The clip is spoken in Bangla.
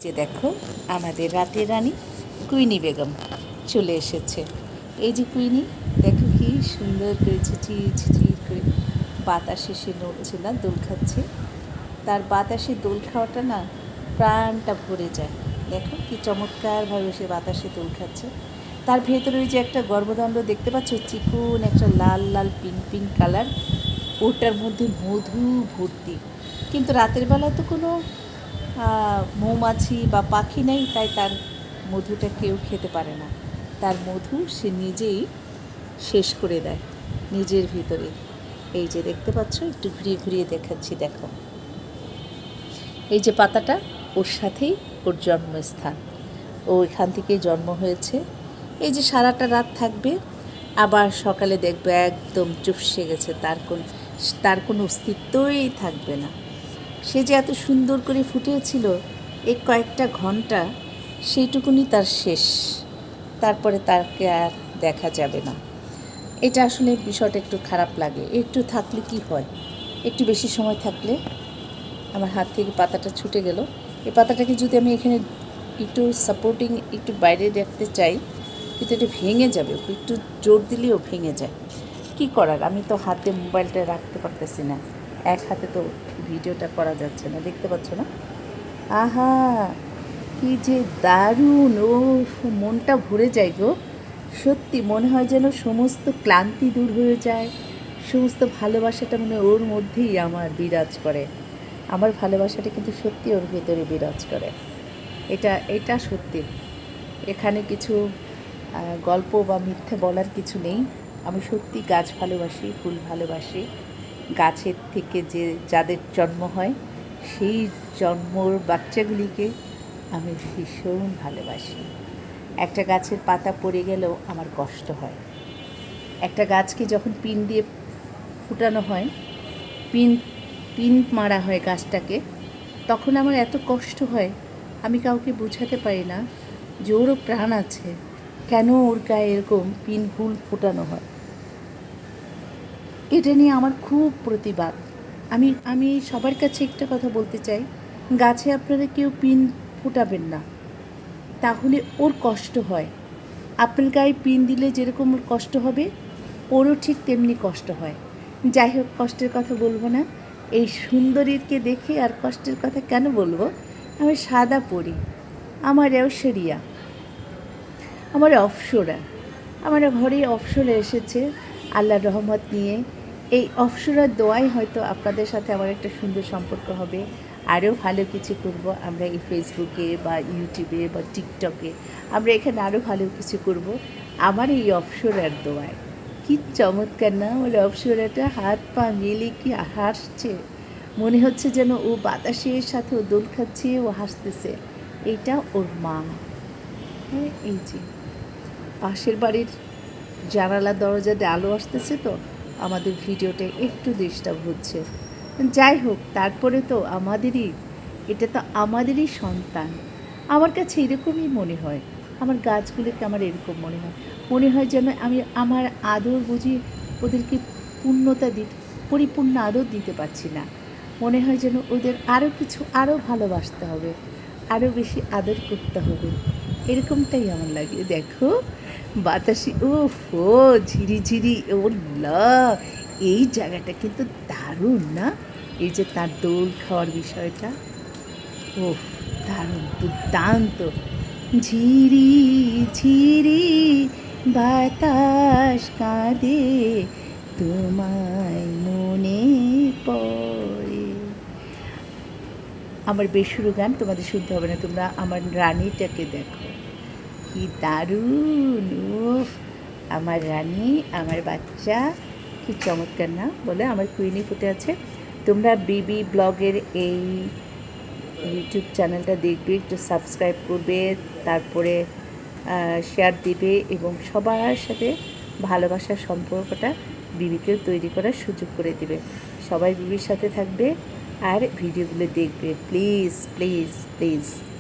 যে দেখো আমাদের রাতের রানী কুইনি বেগম চলে এসেছে। এই যে কুইনি, দেখো কি সুন্দর করে ঝিঝির ঝিঝির করে বাতাসে সে নড়ছে না, দোল খাচ্ছে। তার বাতাসে দোল খাওয়াটা না প্রাণটা ভরে যায়। দেখো কি চমৎকারভাবে সে বাতাসে দোল খাচ্ছে। তার ভেতরে ওই যে একটা গর্ভদণ্ড দেখতে পাচ্ছ, চিকুন একটা লাল লাল পিঙ্ক পিঙ্ক কালার, ওটার মধ্যে মধু ভর্তি। কিন্তু রাতের বেলা তো কোনো মৌমাছি বা পাখি নেই, তাই তার মধুটা কেউ খেতে পারে না। তার মধু সে নিজেই শেষ করে দেয় নিজের ভিতরে। এই যে দেখতে পাচ্ছ, একটু ঘুরিয়ে ঘুরিয়ে দেখাচ্ছি, দেখো এই যে পাতাটা, ওর সাথেই ওর জন্মস্থান, ও এখান থেকেই জন্ম হয়েছে। এই যে সারাটা রাত থাকবে, আবার সকালে দেখবে একদম চুপসে গেছে, তার কোনো অস্তিত্বই থাকবে না। সে যে এত সুন্দর করে ফুটেছিল, এই কয়েকটা ঘন্টা সেইটুকুনি তার শেষ, তারপরে তাকে আর দেখা যাবে না। এটা আসলে বিষয়টা একটু খারাপ লাগে। একটু থাকলে কি হয়, একটু বেশি সময় থাকলে। আমার হাত থেকে পাতাটা ছুটে গেল। এই পাতাটাকে যদি আমি এখানে একটু সাপোর্টিং একটু বাইরে রাখতে চাই, কিন্তু এটা ভেঙে যাবে, একটু জোর দিলেও ভেঙে যায়। কি করার, আমি তো হাতে মোবাইলটা রাখতে পারতেছি না, এক হাতে তো ভিডিওটা করা যাচ্ছে না, দেখতে পাচ্ছ না। আহা, কি যে দারুণ! ও মনটা ভরে যায় গো, সত্যি মনে হয় যেন সমস্ত ক্লান্তি দূর হয়ে যায়, সমস্ত ভালোবাসাটা মানে ওর মধ্যেই আমার বিরাজ করে। আমার ভালোবাসাটা কিন্তু সত্যি ওর ভেতরে বিরাজ করে, এটা সত্যি। এখানে কিছু গল্প বা মিথ্যে বলার কিছু নেই। আমি সত্যি গাছ ভালোবাসি, ফুল ভালোবাসি। গাছের থেকে যাদের জন্ম হয়, সেই জন্মর বাচ্চাগুলিকে আমি ভীষণ ভালোবাসি। একটা গাছের পাতা পড়ে গেলেও আমার কষ্ট হয়। একটা গাছকে যখন পিন দিয়ে ফুটানো হয়, পিন মারা হয় গাছটাকে, তখন আমার এত কষ্ট হয়, আমি কাউকে বোঝাতে পারি না যে ওরও প্রাণ আছে, কেন ওর গায়ে এরকম পিন হুল ফোটানো হয়। এটা নিয়ে আমার খুব প্রতিবাদ। আমি সবার কাছে একটা কথা বলতে চাই, গাছে আপনারা কেউ পিন ফোটাবেন না, তাহলে ওর কষ্ট হয়। আপনার গায়ে পিন দিলে যেরকম ওর কষ্ট হবে, ওরও ঠিক তেমনি কষ্ট হয়। যাই হোক, কষ্টের কথা বলবো না। এই সুন্দরীকে দেখে আর কষ্টের কথা কেন বলবো। আমি সাদা পড়ি, আমার ঐশ্বরিয়া, আমার অপ্সরা, আমার ঘরে অপ্সরা এসেছে আল্লাহর রহমত নিয়ে। এই অপ্সরার দোয়াই হয়তো আপনাদের সাথে আমার একটা সুন্দর সম্পর্ক হবে, আরও ভালো কিছু করব আমরা এই ফেসবুকে বা ইউটিউবে বা টিকটকে, আমরা এখানে আরও ভালো কিছু করব আমার এই অপ্সরার দোয়ায়। কি চমৎকার না, আমার অপ্সরাটা হাত পা মেলে কি হাসছে, মনে হচ্ছে যেন ও বাতাসের সাথে ও দোল খাচ্ছে, ও হাসতেছে। এইটা ওর মা। হ্যাঁ, এই যে পাশের বাড়ির জানালা দরজাতে আলো আসতেছে, তো আমাদের ভিডিওটা একটু ডিস্টার্ব হচ্ছে। যাই হোক, তারপরে তো এটা তো আমাদেরই সন্তান। আমার কাছে এরকমই মনে হয়, আমার গাছগুলোকে আমার এরকম মনে হয় যেন আমি আমার আদর বুঝি ওদেরকে পরিপূর্ণ আদর দিতে পারছি না। মনে হয় যেন ওদের আরও ভালোবাসতে হবে, আরও বেশি আদর করতে হবে, এরকমটাই আমার লাগে। দেখো বাতাসি, ও ঝিরিঝিরি, লা, এই জায়গাটা কিন্তু দারুণ না? এই যে তার দোল খাওয়ার বিষয়টা, দারুণ, দুর্দান্ত। ঝিরি ঝিরি বাতাস কাঁদে, তোমায় মনে পড়ে। আমার বেসুরো গান তোমাদের শুনতে হবে না, তোমরা আমার রানীটাকে দেখো, কি দারুণ! আমার রানী, আমার বাচ্চা, কি চমৎকার না বলে? আমার কুইনি ফুটে আছে। তোমরা বিবি ব্লগের এই ইউটিউব চ্যানেলটা দেখবে, একটু সাবস্ক্রাইব করবে, তারপরে শেয়ার দিবে, এবং সবার সাথে ভালোবাসার সম্পর্কটা বিবিকেও তৈরি করার সুযোগ করে দিবে। সবাই বিবির সাথে থাকবে আর ভিডিওগুলো দেখবে, প্লিজ প্লিজ প্লিজ।